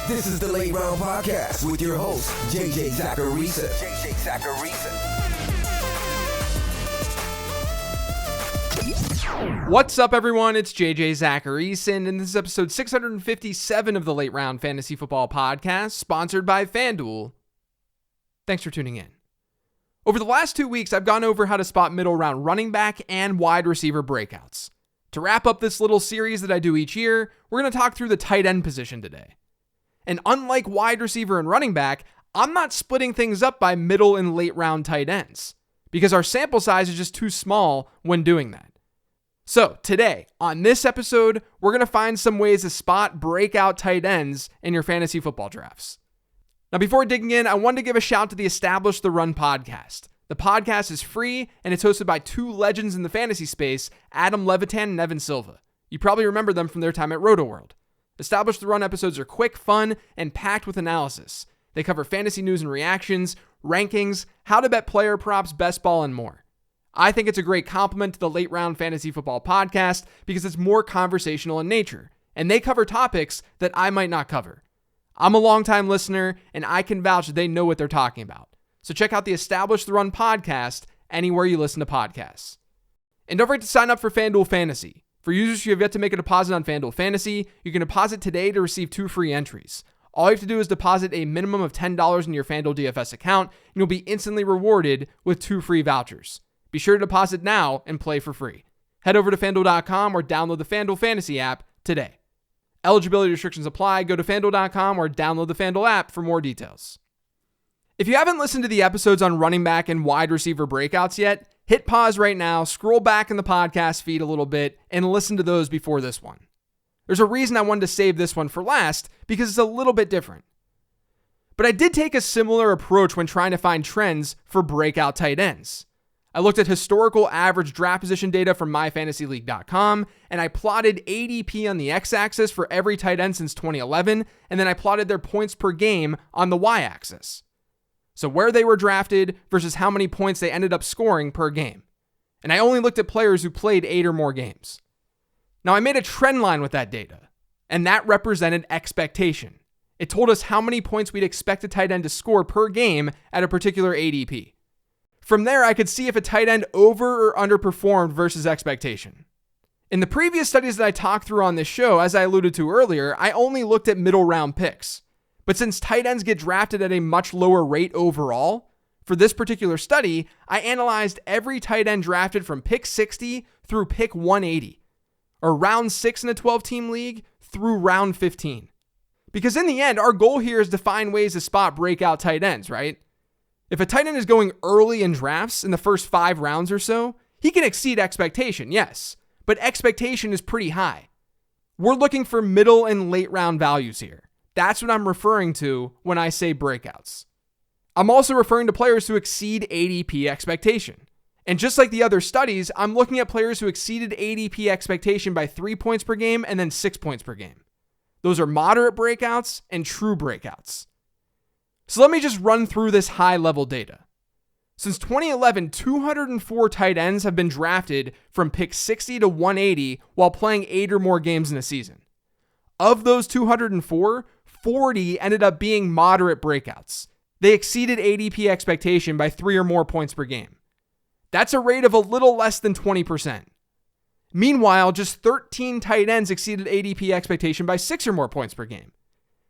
This is the Late Round Podcast with your host, JJ Zacharisa. What's up, everyone? It's JJ Zacharisa, and this is episode 657 of the Late Round Fantasy Football Podcast, sponsored by FanDuel. Thanks for tuning in. Over the last 2 weeks, I've gone over how to spot middle round running back and wide receiver breakouts. To wrap up this little series that I do each year, we're going to talk through the tight end position today. And unlike wide receiver and running back, I'm not splitting things up by middle and late round tight ends, because our sample size is just too small when doing that. So today, on this episode, we're going to find some ways to spot breakout tight ends in your fantasy football drafts. Now, before digging in, I wanted to give a shout to the Establish the Run podcast. The podcast is free, and it's hosted by two legends in the fantasy space, Adam Levitan and Evan Silva. You probably remember them from their time at RotoWorld. Establish the Run episodes are quick, fun, and packed with analysis. They cover fantasy news and reactions, rankings, how to bet player props, best ball, and more. I think it's a great compliment to the Late Round Fantasy Football Podcast because it's more conversational in nature, and they cover topics that I might not cover. I'm a longtime listener, and I can vouch that they know what they're talking about. So check out the Establish the Run podcast anywhere you listen to podcasts. And don't forget to sign up for FanDuel Fantasy. For users who have yet to make a deposit on FanDuel Fantasy, you can deposit today to receive 2 free entries. All you have to do is deposit a minimum of $10 in your FanDuel DFS account, and you'll be instantly rewarded with 2 free vouchers. Be sure to deposit now and play for free. Head over to FanDuel.com or download the FanDuel Fantasy app today. Eligibility restrictions apply. Go to FanDuel.com or download the FanDuel app for more details. If you haven't listened to the episodes on running back and wide receiver breakouts yet, hit pause right now, scroll back in the podcast feed a little bit, and listen to those before this one. There's a reason I wanted to save this one for last, because it's a little bit different. But I did take a similar approach when trying to find trends for breakout tight ends. I looked at historical average draft position data from myfantasyleague.com, and I plotted ADP on the x-axis for every tight end since 2011, and then I plotted their points per game on the y-axis. So where they were drafted versus how many points they ended up scoring per game. And I only looked at players who played 8 or more games. Now, I made a trend line with that data, and that represented expectation. It told us how many points we'd expect a tight end to score per game at a particular ADP. From there, I could see if a tight end over or underperformed versus expectation. In the previous studies that I talked through on this show, as I alluded to earlier, I only looked at middle round picks. But since tight ends get drafted at a much lower rate overall, for this particular study, I analyzed every tight end drafted from pick 60 through pick 180, or round 6 in a 12-team league through round 15. Because in the end, our goal here is to find ways to spot breakout tight ends, right? If a tight end is going early in drafts in the first 5 rounds or so, he can exceed expectation, yes, but expectation is pretty high. We're looking for middle and late round values here. That's what I'm referring to when I say breakouts. I'm also referring to players who exceed ADP expectation. And just like the other studies, I'm looking at players who exceeded ADP expectation by 3 points per game and then 6 points per game. Those are moderate breakouts and true breakouts. So let me just run through this high-level data. Since 2011, 204 tight ends have been drafted from pick 60 to 180 while playing 8 or more games in a season. Of those 204, 40 ended up being moderate breakouts. They exceeded ADP expectation by 3 or more points per game. That's a rate of a little less than 20%. Meanwhile, just 13 tight ends exceeded ADP expectation by 6 or more points per game.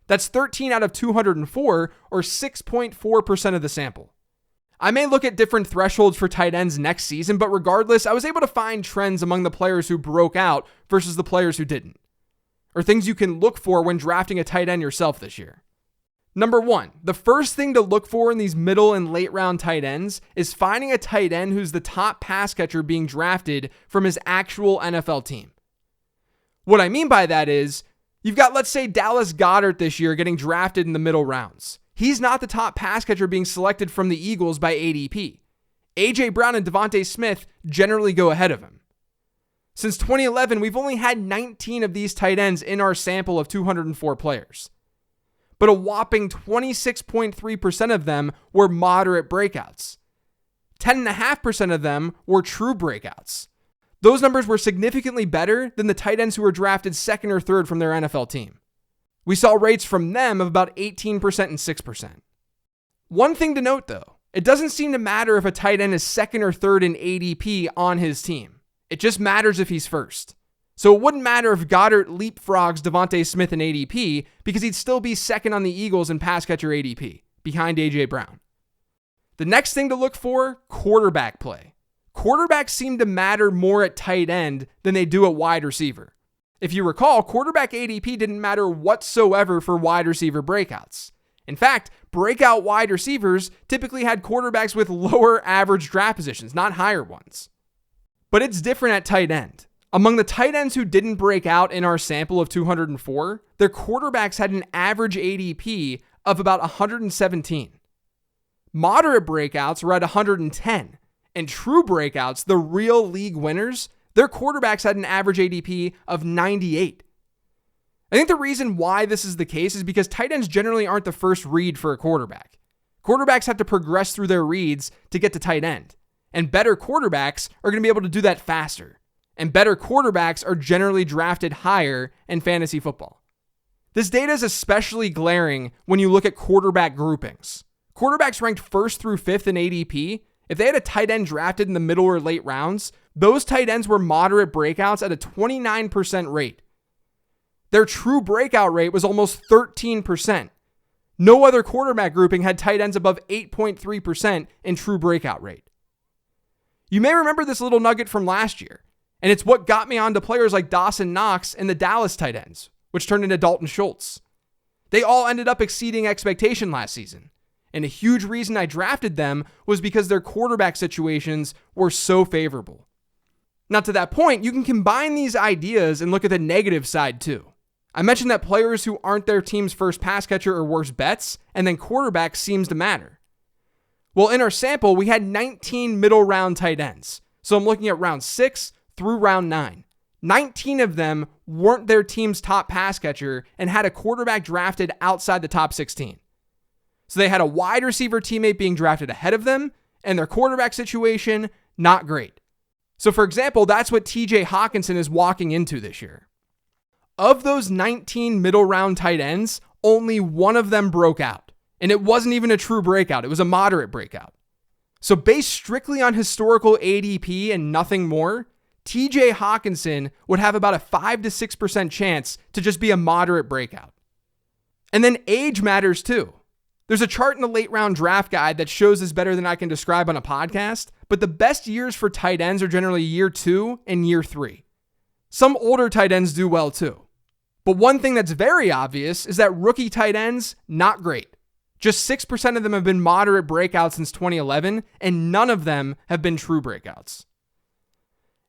That's 13 out of 204, or 6.4% of the sample. I may look at different thresholds for tight ends next season, but regardless, I was able to find trends among the players who broke out versus the players who didn't, or things you can look for when drafting a tight end yourself this year. Number 1, the first thing to look for in these middle and late round tight ends is finding a tight end who's the top pass catcher being drafted from his actual NFL team. What I mean by that is, you've got, let's say, Dallas Goedert this year getting drafted in the middle rounds. He's not the top pass catcher being selected from the Eagles by ADP. A.J. Brown and Devontae Smith generally go ahead of him. Since 2011, we've only had 19 of these tight ends in our sample of 204 players. But a whopping 26.3% of them were moderate breakouts. 10.5% of them were true breakouts. Those numbers were significantly better than the tight ends who were drafted second or third from their NFL team. We saw rates from them of about 18% and 6%. One thing to note though, it doesn't seem to matter if a tight end is second or third in ADP on his team. It just matters if he's first. So it wouldn't matter if Goddard leapfrogs Devontae Smith in ADP because he'd still be second on the Eagles in pass catcher ADP, behind A.J. Brown. The next thing to look for, quarterback play. Quarterbacks seem to matter more at tight end than they do at wide receiver. If you recall, quarterback ADP didn't matter whatsoever for wide receiver breakouts. In fact, breakout wide receivers typically had quarterbacks with lower average draft positions, not higher ones. But it's different at tight end. Among the tight ends who didn't break out in our sample of 204, their quarterbacks had an average ADP of about 117. Moderate breakouts were at 110, and true breakouts, the real league winners, their quarterbacks had an average ADP of 98. I think the reason why this is the case is because tight ends generally aren't the first read for a quarterback. Quarterbacks have to progress through their reads to get to tight end, and better quarterbacks are going to be able to do that faster. And better quarterbacks are generally drafted higher in fantasy football. This data is especially glaring when you look at quarterback groupings. Quarterbacks ranked first through fifth in ADP, if they had a tight end drafted in the middle or late rounds, those tight ends were moderate breakouts at a 29% rate. Their true breakout rate was almost 13%. No other quarterback grouping had tight ends above 8.3% in true breakout rate. You may remember this little nugget from last year. And it's what got me onto players like Dawson Knox and the Dallas tight ends, which turned into Dalton Schultz. They all ended up exceeding expectation last season. And a huge reason I drafted them was because their quarterback situations were so favorable. Now to that point, you can combine these ideas and look at the negative side too. I mentioned that players who aren't their team's first pass catcher are worse bets, and then quarterback seems to matter. Well, in our sample, we had 19 middle round tight ends. So I'm looking at round 6 through round 9. 19 of them weren't their team's top pass catcher and had a quarterback drafted outside the top 16. So they had a wide receiver teammate being drafted ahead of them, and their quarterback situation, not great. So for example, that's what TJ Hawkinson is walking into this year. Of those 19 middle round tight ends, only one of them broke out. And it wasn't even a true breakout, it was a moderate breakout. So based strictly on historical ADP and nothing more, TJ Hawkinson would have about a 5 to 6% chance to just be a moderate breakout. And then age matters too. There's a chart in the late round draft guide that shows this better than I can describe on a podcast, but the best years for tight ends are generally year 2 and year 3. Some older tight ends do well too. But one thing that's very obvious is that rookie tight ends, not great. Just 6% of them have been moderate breakouts since 2011, and none of them have been true breakouts.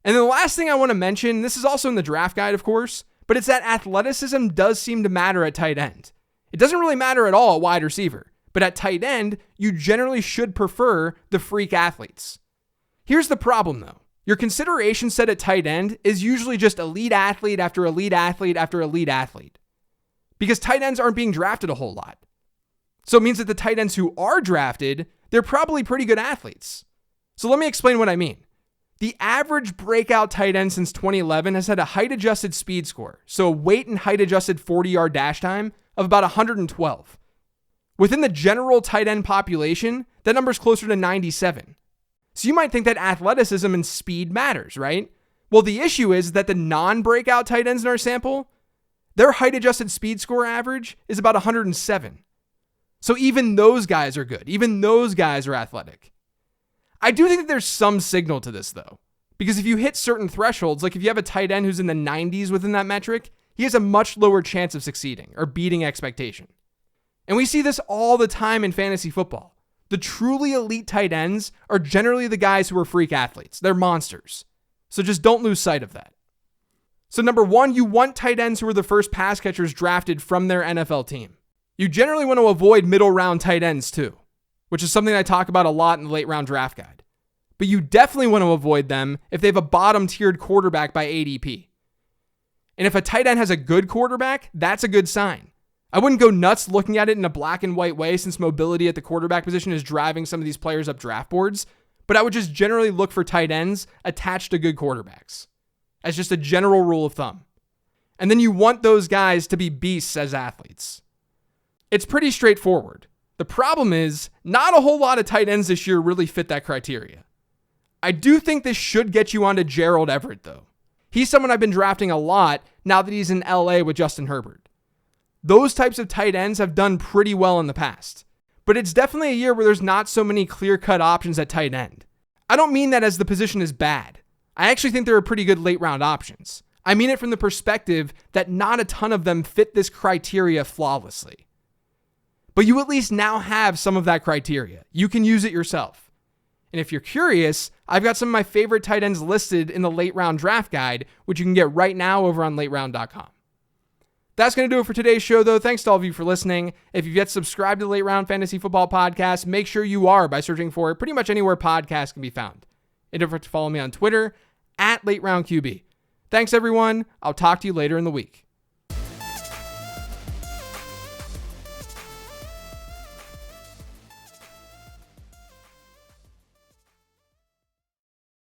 And then the last thing I want to mention, this is also in the draft guide, of course, but it's that athleticism does seem to matter at tight end. It doesn't really matter at all at wide receiver, but at tight end, you generally should prefer the freak athletes. Here's the problem though. Your consideration set at tight end is usually just elite athlete after elite athlete after elite athlete, because tight ends aren't being drafted a whole lot. So it means that the tight ends who are drafted, they're probably pretty good athletes. So let me explain what I mean. The average breakout tight end since 2011 has had a height-adjusted speed score, so a weight and height-adjusted 40-yard dash time of about 112. Within the general tight end population, that number is closer to 97. So you might think that athleticism and speed matters, right? Well, the issue is that the non-breakout tight ends in our sample, their height-adjusted speed score average is about 107. So even those guys are good. Even those guys are athletic. I do think that there's some signal to this though, because if you hit certain thresholds, like if you have a tight end who's in the 90s within that metric, he has a much lower chance of succeeding or beating expectation. And we see this all the time in fantasy football. The truly elite tight ends are generally the guys who are freak athletes. They're monsters. So just don't lose sight of that. So number 1, you want tight ends who are the first pass catchers drafted from their NFL team. You generally want to avoid middle round tight ends too, which is something I talk about a lot in the late round draft guide. But you definitely want to avoid them if they have a bottom tiered quarterback by ADP. And if a tight end has a good quarterback, that's a good sign. I wouldn't go nuts looking at it in a black and white way since mobility at the quarterback position is driving some of these players up draft boards, but I would just generally look for tight ends attached to good quarterbacks as just a general rule of thumb. And then you want those guys to be beasts as athletes. It's pretty straightforward. The problem is, not a whole lot of tight ends this year really fit that criteria. I do think this should get you onto Gerald Everett, though. He's someone I've been drafting a lot now that he's in LA with Justin Herbert. Those types of tight ends have done pretty well in the past. But it's definitely a year where there's not so many clear-cut options at tight end. I don't mean that as the position is bad. I actually think there are pretty good late-round options. I mean it from the perspective that not a ton of them fit this criteria flawlessly. But you at least now have some of that criteria. You can use it yourself. And if you're curious, I've got some of my favorite tight ends listed in the late round draft guide, which you can get right now over on lateround.com. That's going to do it for today's show, though. Thanks to all of you for listening. If you've yet subscribed to the Late Round Fantasy Football Podcast, make sure you are by searching for it pretty much anywhere podcasts can be found. And don't forget to follow me on Twitter @LateRoundQB. Thanks, everyone. I'll talk to you later in the week.